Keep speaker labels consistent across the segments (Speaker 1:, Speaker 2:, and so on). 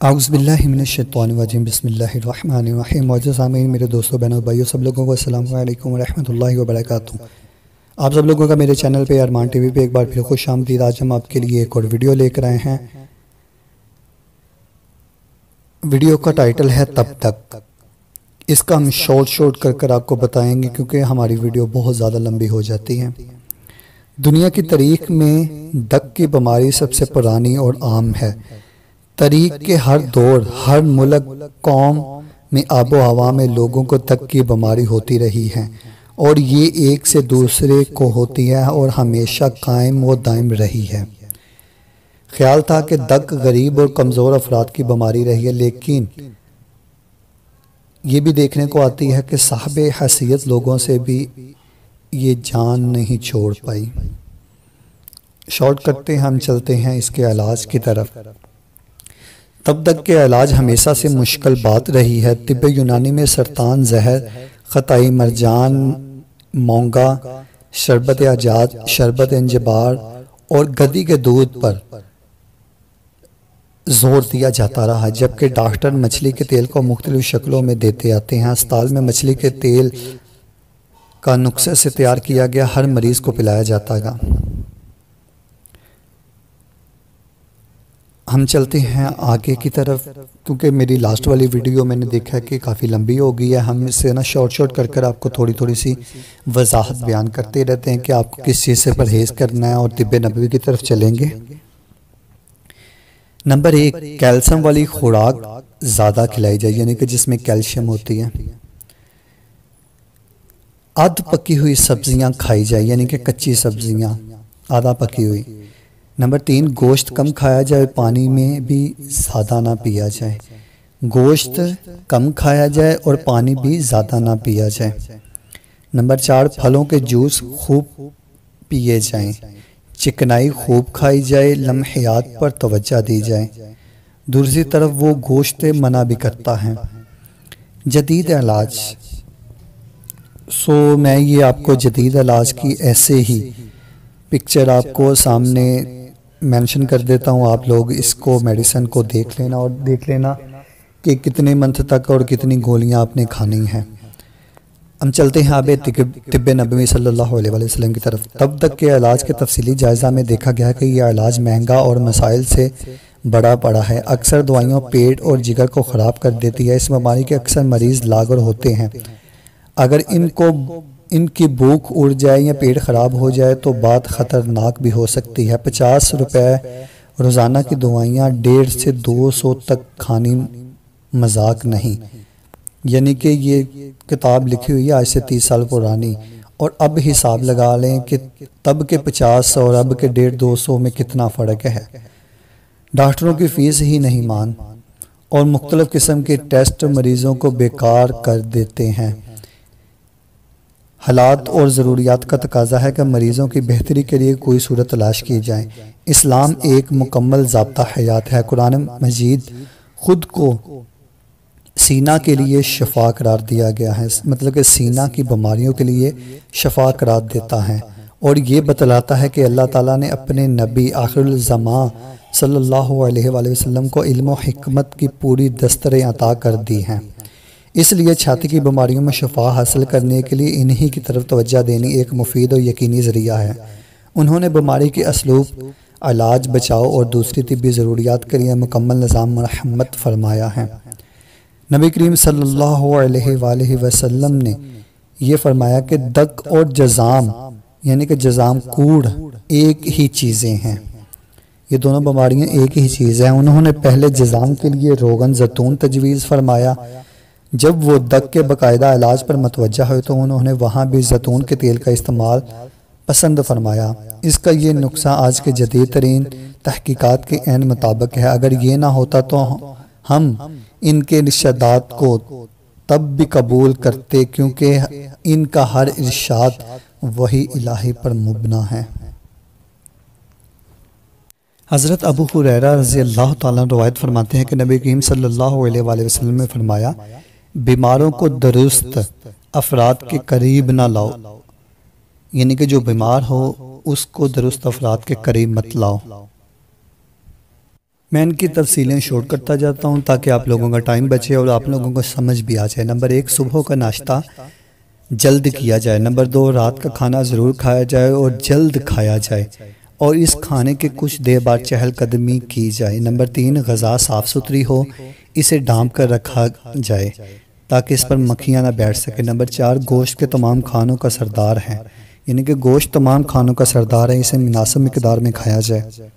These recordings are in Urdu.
Speaker 1: اعوذ باللہ من الشیطان الرجیم بسم اللہ الرحمن الرحیم۔ معزز سامعین، میرے دوستوں بہنوں بھائیوں سب لوگوں کو السلام علیکم ورحمۃ اللہ وبرکاتہ۔ آپ سب لوگوں کا میرے چینل پہ ارمان ٹی وی پہ ایک بار پھر خوش آمدید۔ آج ہم آپ کے لیے ایک اور ویڈیو لے کر آئے ہیں۔ ویڈیو کا ٹائٹل ہے تب تک۔ اس کا ہم شارٹ کر آپ کو بتائیں گے کیونکہ ہماری ویڈیو بہت زیادہ لمبی ہو جاتی ہے۔ دنیا کی تاریخ میں دق کی بیماری سب سے پرانی اور عام ہے۔ تاریخ کے ہر دور، ہر ملک، قوم میں آب و ہوا میں لوگوں کو دق کی بیماری ہوتی رہی ہے اور یہ ایک سے دوسرے کو ہوتی ہے اور ہمیشہ قائم و دائم رہی ہے۔ خیال تھا کہ دق غریب اور کمزور افراد کی بیماری رہی ہے، لیکن یہ بھی دیکھنے کو آتی ہے کہ صاحب حیثیت لوگوں سے بھی یہ جان نہیں چھوڑ پائی۔ شارٹ کرتے ہم چلتے ہیں اس کے علاج کی طرف۔ تب تک کے علاج ہمیشہ سے مشکل بات رہی ہے۔ طب یونانی میں سرطان، زہر، خطائی مرجان، مونگا، شربت اجاد، شربت انجبار اور گدی کے دودھ پر زور دیا جاتا رہا، جبکہ ڈاکٹر مچھلی کے تیل کو مختلف شکلوں میں دیتے آتے ہیں۔ ہسپتال میں مچھلی کے تیل کا نسخے سے تیار کیا گیا ہر مریض کو پلایا جاتا گا۔ ہم چلتے ہیں آگے کی طرف، کیونکہ میری لاسٹ والی ویڈیو میں نے دیکھا کہ کافی لمبی ہو گئی ہے۔ ہم اس سے شارٹ کر آپ کو تھوڑی سی وضاحت بیان کرتے رہتے ہیں کہ آپ کو کس چیز سے پرہیز کرنا ہے اور طب نبوی کی طرف چلیں گے۔ نمبر 1، کیلشیم والی خوراک زیادہ کھلائی جائے، یعنی کہ جس میں کیلشیم ہوتی ہے۔ آدھ پکی ہوئی سبزیاں کھائی جائے، یعنی کہ کچی سبزیاں آدھا پکی ہوئی۔ نمبر 3، گوشت کم کھایا جائے، پانی میں بھی زیادہ نہ پیا جائے۔ گوشت کم کھایا جائے اور پانی بھی زیادہ نہ پیا جائے۔ نمبر 4، پھلوں کے جوس خوب پیے جائیں، چکنائی خوب کھائی جائے، لمحیات پر توجہ دی جائے۔ دوسری طرف وہ گوشت منع بھی کرتا ہے۔ جدید علاج، میں یہ آپ کو جدید علاج کی ایسے ہی پکچر آپ کو سامنے مینشن کر دیتا ہوں، آپ لوگ اس کو میڈیسن کو دیکھ لینا اور دیکھ لینا کہ کتنے منتھ تک اور کتنی گولیاں آپ نے کھانی ہیں۔ ہم چلتے ہیں اب طب نبوی صلی اللہ علیہ وسلم کی طرف۔ تب تک کے علاج کے تفصیلی جائزہ میں دیکھا گیا کہ یہ علاج مہنگا اور مسائل سے بڑا پڑا ہے۔ اکثر دوائیوں پیٹ اور جگر کو خراب کر دیتی ہے۔ اس بیماری کے اکثر مریض لاغر ہوتے ہیں۔ اگر ان کی بھوک اڑ جائے یا پیٹ خراب ہو جائے تو بات خطرناک بھی ہو سکتی ہے۔ 50 روپے روزانہ کی دوائیاں 150 سے 200 تک کھانی مذاق نہیں۔ یعنی کہ یہ کتاب لکھی ہوئی ہے آج سے 30 سال پرانی، اور اب حساب لگا لیں کہ تب کے 50 اور اب کے 150-200 میں کتنا فرق ہے۔ ڈاکٹروں کی فیس ہی نہیں مان اور مختلف قسم کے ٹیسٹ مریضوں کو بیکار کر دیتے ہیں۔ حالات اور ضروریات کا تقاضا ہے کہ مریضوں کی بہتری کے لیے کوئی صورت تلاش کی جائے۔ اسلام ایک مکمل ضابطہ حیات ہے۔ قرآن مجید خود کو سینہ کے لیے شفا قرار دیا گیا ہے، مطلب کہ سینہ کی بیماریوں کے لیے شفا قرار دیتا ہے، اور یہ بتلاتا ہے کہ اللہ تعالیٰ نے اپنے نبی آخر الزمان صلی اللہ علیہ وآلہ وسلم کو علم و حکمت کی پوری دستریں عطا کر دی ہیں۔ اس لیے چھاتی کی بیماریوں میں شفا حاصل کرنے کے لیے انہی کی طرف توجہ دینی ایک مفید اور یقینی ذریعہ ہے۔ انہوں نے بیماری کے اسلوب، علاج، بچاؤ اور دوسری طبی ضروریات کے لیے مکمل نظام مرحمت فرمایا ہے۔ نبی کریم صلی اللہ علیہ وآلہ وسلم نے یہ فرمایا کہ دق اور جزام، یعنی کہ جزام کوڑ، ایک ہی چیزیں ہیں۔ یہ دونوں بیماریاں ایک ہی چیز ہیں۔ انہوں نے پہلے جزام کے لیے روغن زیتون تجویز فرمایا۔ جب وہ دق کے باقاعدہ علاج پر متوجہ ہوئے تو انہوں نے وہاں بھی زیتون کے تیل کا استعمال پسند فرمایا۔ اس کا یہ نقصہ آج کے جدید ترین تحقیقات کے عین مطابق ہے۔ اگر یہ نہ ہوتا تو ہم ان کے ارشادات کو تب بھی قبول کرتے، کیونکہ ان کا ہر ارشاد وحی الہی پر مبنا ہے۔ حضرت ابو ہریرہ رضی اللہ تعالیٰ روایت فرماتے ہیں کہ نبی کریم صلی اللہ علیہ وآلہ وسلم نے فرمایا، بیماروں کو درست افراد کے قریب نہ لاؤ، یعنی کہ جو بیمار ہو اس کو درست افراد کے قریب مت لاؤ۔ میں ان کی تفصیلیں شارٹ کرتا جاتا ہوں تاکہ آپ لوگوں کا ٹائم بچے اور آپ لوگوں کو سمجھ بھی آ جائے۔ نمبر 1، صبح کا ناشتہ جلد کیا جائے۔ نمبر 2، رات کا کھانا ضرور کھایا جائے اور جلد کھایا جائے اور اس کھانے کے کچھ دیر بعد چہل قدمی کی جائے۔ نمبر 3، غذا صاف ستھری ہو، اسے ڈھانپ کر رکھا جائے تاکہ اس پر مکھیاں نہ بیٹھ سکے۔ نمبر 4، گوشت کے تمام کھانوں کا سردار ہے، یعنی کہ گوشت تمام کھانوں کا سردار ہے، اسے مناسب مقدار میں کھایا جائے۔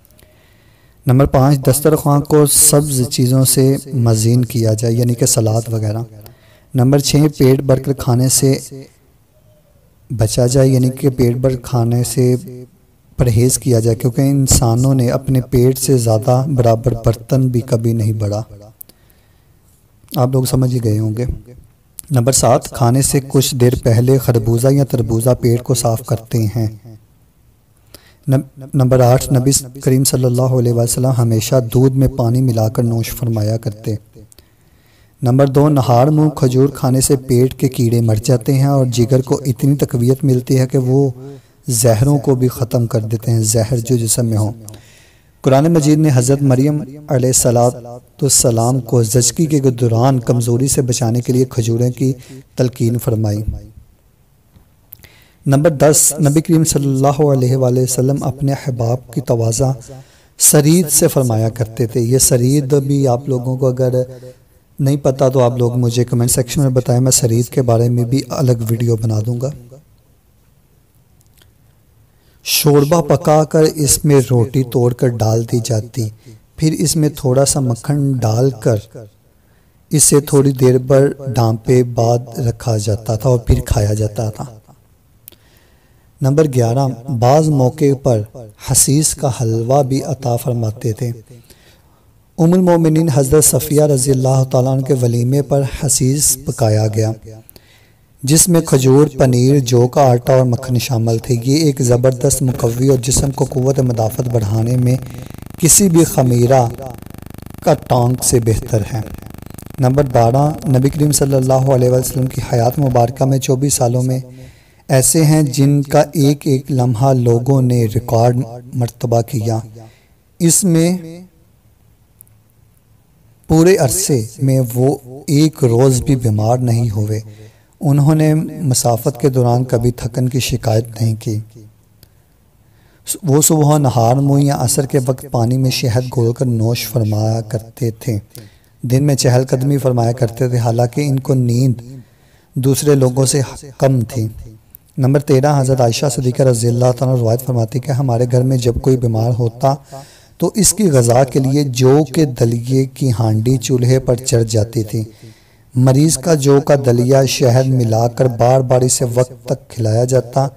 Speaker 1: نمبر 5، دسترخوان کو سبز چیزوں سے مزین کیا جائے، یعنی کہ سلاد وغیرہ۔ نمبر 6، پیٹ بھر کر کھانے سے بچا جائے، یعنی کہ پیٹ بھر کھانے سے پرہیز کیا جائے، کیونکہ انسانوں نے اپنے پیٹ سے زیادہ برابر برتن بھی کبھی نہیں بڑھا۔ آپ لوگ سمجھ ہی گئے ہوں گے۔ نمبر 7، کھانے سے کچھ دیر پہلے خربوزہ یا تربوزہ پیٹ کو صاف کرتے ہیں۔ نمبر 8، نبی کریم صلی اللہ علیہ وسلم ہمیشہ دودھ میں پانی ملا کر نوش فرمایا کرتے۔ نمبر 2، نہار منہ کھجور کھانے سے پیٹ کے کیڑے مر جاتے ہیں اور جگر کو اتنی تقویت ملتی ہے کہ وہ زہروں کو بھی ختم کر دیتے ہیں، زہر جو جسم میں ہو۔ قرآن مجید نے حضرت مریم علیہ السلام کو زچگی کے دوران کمزوری سے بچانے کے لیے کھجوریں کی تلقین فرمائی۔ نمبر 10، نبی کریم صلی اللہ علیہ وآلہ وسلم اپنے احباب کی توازہ سرید سے فرمایا کرتے تھے۔ یہ سرید بھی آپ لوگوں کو اگر نہیں پتا تو آپ لوگ مجھے کمنٹ سیکشن میں بتائیں، میں سرید کے بارے میں بھی الگ ویڈیو بنا دوں گا۔ شوربہ پکا کر اس میں روٹی توڑ کر ڈال دی جاتی، پھر اس میں تھوڑا سا مکھن ڈال کر اسے تھوڑی دیر پر ڈھانپے بعد رکھا جاتا تھا اور پھر کھایا جاتا تھا۔ نمبر 11، بعض موقع پر حسیس کا حلوہ بھی عطا فرماتے تھے۔ ام المومنین حضرت صفیہ رضی اللہ تعالیٰ عنہ کے ولیمے پر حسیس پکایا گیا، جس میں کھجور، پنیر، جو کا آٹا اور مکھن شامل تھے۔ یہ ایک زبردست مقوی اور جسم کو قوت مدافعت بڑھانے میں کسی بھی خمیرہ کا ٹانک سے بہتر ہے۔ نمبر 12، نبی کریم صلی اللہ علیہ وسلم کی حیات مبارکہ میں 24 سالوں میں ایسے ہیں جن کا ایک ایک لمحہ لوگوں نے ریکارڈ مرتبہ کیا۔ اس میں پورے عرصے میں وہ ایک روز بھی بیمار نہیں ہوئے۔ انہوں نے مسافت کے دوران کبھی تھکن کی شکایت نہیں کی۔ وہ صبح نہار منہ یا عصر کے وقت پانی میں شہد گھول کر نوش فرمایا کرتے تھے۔ دن میں چہل قدمی فرمایا کرتے تھے، حالانکہ ان کو نیند دوسرے لوگوں سے کم تھی۔ نمبر 13، حضرت عائشہ صدیقہ رضی اللہ تعالیٰ روایت فرماتی کہ ہمارے گھر میں جب کوئی بیمار ہوتا تو اس کی غذا کے لیے جو کے دلیے کی ہانڈی چولہے پر چڑھ جاتی تھی۔ مریض کا جو کا دلیہ شہد ملا کر بار بار اسے وقت تک کھلایا جاتا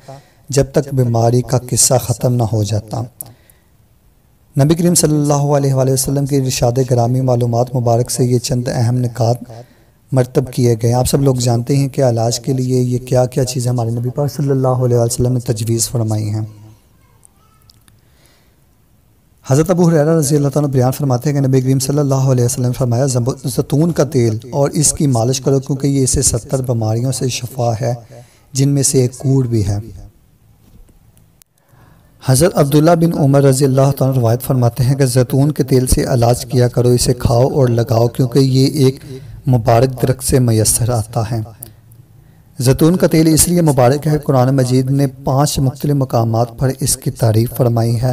Speaker 1: جب تک بیماری کا قصہ ختم نہ ہو جاتا۔ نبی کریم صلی اللہ علیہ وآلہ وسلم کی ارشاد گرامی معلومات مبارک سے یہ چند اہم نکات مرتب کیے گئے۔ آپ سب لوگ جانتے ہیں کہ علاج کے لیے یہ کیا کیا چیزیں ہمارے نبی پاک صلی اللہ علیہ وسلم نے تجویز فرمائی ہیں۔ حضرت ابو ہریرہ رضی اللہ تعالیٰ بیان فرماتے ہیں کہ نبی کریم صلی اللہ علیہ وسلم نے فرمایا، زیتون کا تیل اور اس کی مالش کرو کیونکہ یہ اسے 70 بیماریوں سے شفا ہے، جن میں سے ایک کوڑ بھی ہے۔ حضرت عبداللہ بن عمر رضی اللہ تعالیٰ روایت فرماتے ہیں کہ زیتون کے تیل سے علاج کیا کرو، اسے کھاؤ اور لگاؤ کیونکہ یہ ایک مبارک درخت سے میسر آتا ہے۔ زیتون کا تیل اس لیے مبارک ہے کہ قرآن مجید نے 5 مختلف مقامات پر اس کی تعریف فرمائی ہے۔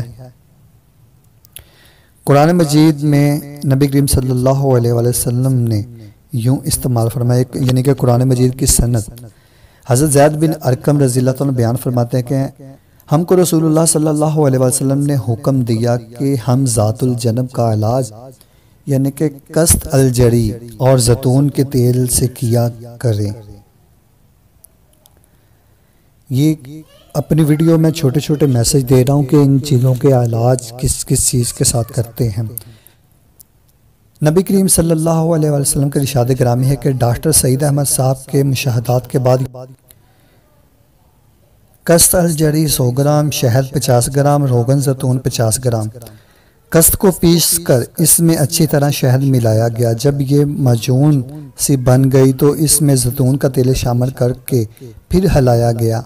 Speaker 1: قرآن مجید میں نبی کریم صلی اللہ علیہ وسلم نے یوں استعمال فرمایا، یعنی کہ قرآن مجید کی سند۔ حضرت زید بن ارقم رضی اللہ عنہ بیان فرماتے ہیں کہ ہم کو رسول اللہ صلی اللہ علیہ وسلم نے حکم دیا کہ ہم ذات الجنب کا علاج یعنی کہ قسط الجری اور زیتون کے تیل سے کیا کریں۔ یہ اپنی ویڈیو میں چھوٹے چھوٹے میسج دے رہا ہوں کہ ان چیزوں کے علاج کس کس چیز کے ساتھ کرتے ہیں۔ نبی کریم صلی اللہ علیہ وسلم کے ارشاد گرامی ہے کہ ڈاکٹر سعید احمد صاحب کے مشاہدات کے بعد قسط الجری 100 گرام، شہد 50 گرام، روغن زیتون 50 گرام۔ قسط کو پیس کر اس میں اچھی طرح شہد ملایا گیا۔ جب یہ معجون سی بن گئی تو اس میں زیتون کا تیل شامل کر کے پھر ہلایا گیا۔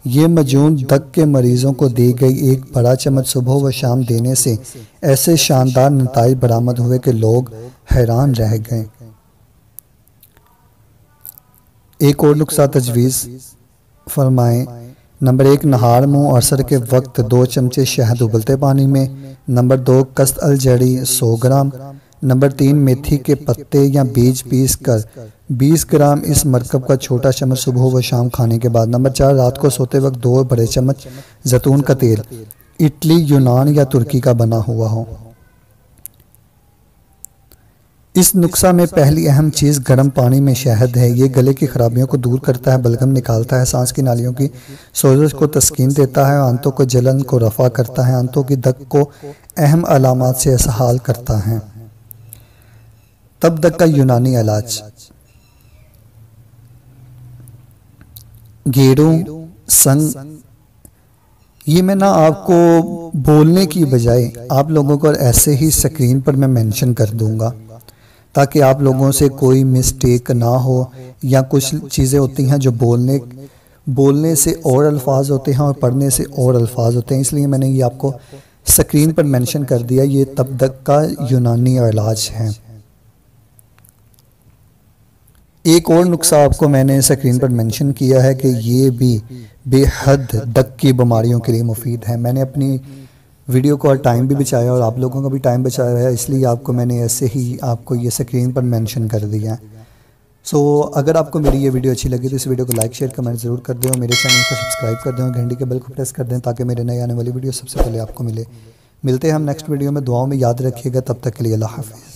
Speaker 1: یہ مجون دق کے مریضوں کو دی گئی ایک بڑا چمچ صبح و شام دینے سے ایسے شاندار نتائج برآمد ہوئے کہ لوگ حیران رہ گئے۔ ایک اور نسخہ تجویز فرمائیں۔ نمبر 1، نہار منہ اور عصر کے وقت 2 چمچے شہد ابلتے پانی میں۔ Number 2، کست الجڑی 100 gram. نمبر 3، میتھی کے پتے یا بیج پیس کر 20 گرام اس مرکب کا چھوٹا چمچ صبح و شام کھانے کے بعد۔ نمبر 4، رات کو سوتے وقت 2 بڑے چمچ زیتون کا تیل، اٹلی، یونان یا ترکی کا بنا ہوا ہو۔ اس نسخہ میں پہلی اہم چیز گرم پانی میں شہد ہے۔ یہ گلے کی خرابیوں کو دور کرتا ہے، بلغم نکالتا ہے، سانس کی نالیوں کی سوزش کو تسکین دیتا ہے، آنتوں کو جلن کو رفع کرتا ہے، آنتوں کی دق کو اہم علامات سے اسحال کرتا ہے۔ تب دق کا یونانی علاج۔ گیڑوں، سنگ، یہ میں آپ کو بولنے کی بجائے آپ لوگوں کو ایسے ہی سکرین پر میں مینشن کر دوں گا تاکہ آپ لوگوں سے کوئی مسٹیک نہ ہو، یا کچھ چیزیں ہوتی ہیں جو بولنے سے اور الفاظ ہوتے ہیں اور پڑھنے سے اور الفاظ ہوتے ہیں، اس لیے میں نے یہ آپ کو سکرین پر مینشن کر دیا۔ یہ تب دق کا یونانی علاج ہے۔ ایک اور نسخہ آپ کو میں نے سکرین پر مینشن کیا ہے کہ یہ بھی بے حد دق کی بیماریوں کے لیے مفید ہے۔ میں نے اپنی ویڈیو کو اور ٹائم بھی بچایا اور آپ لوگوں کا بھی ٹائم بچایا ہے، اس لیے آپ کو میں نے ایسے ہی آپ کو یہ سکرین پر مینشن کر دیا ہے۔ اگر آپ کو میری یہ ویڈیو اچھی لگی تو اس ویڈیو کو لائک شیئر کمنٹ ضرور کر دیں اور میرے چینل کو سبسکرائب کر دیں اور گھنٹی کے بیل کو پریس کر دیں تاکہ میرے نئے آنے والی ویڈیو سب سے پہلے آپ کو ملے۔ ملتے ہیں ہم نیکسٹ ویڈیو میں، دعاؤں میں یاد رکھیے گا، تب تک کے لیے اللہ حافظ۔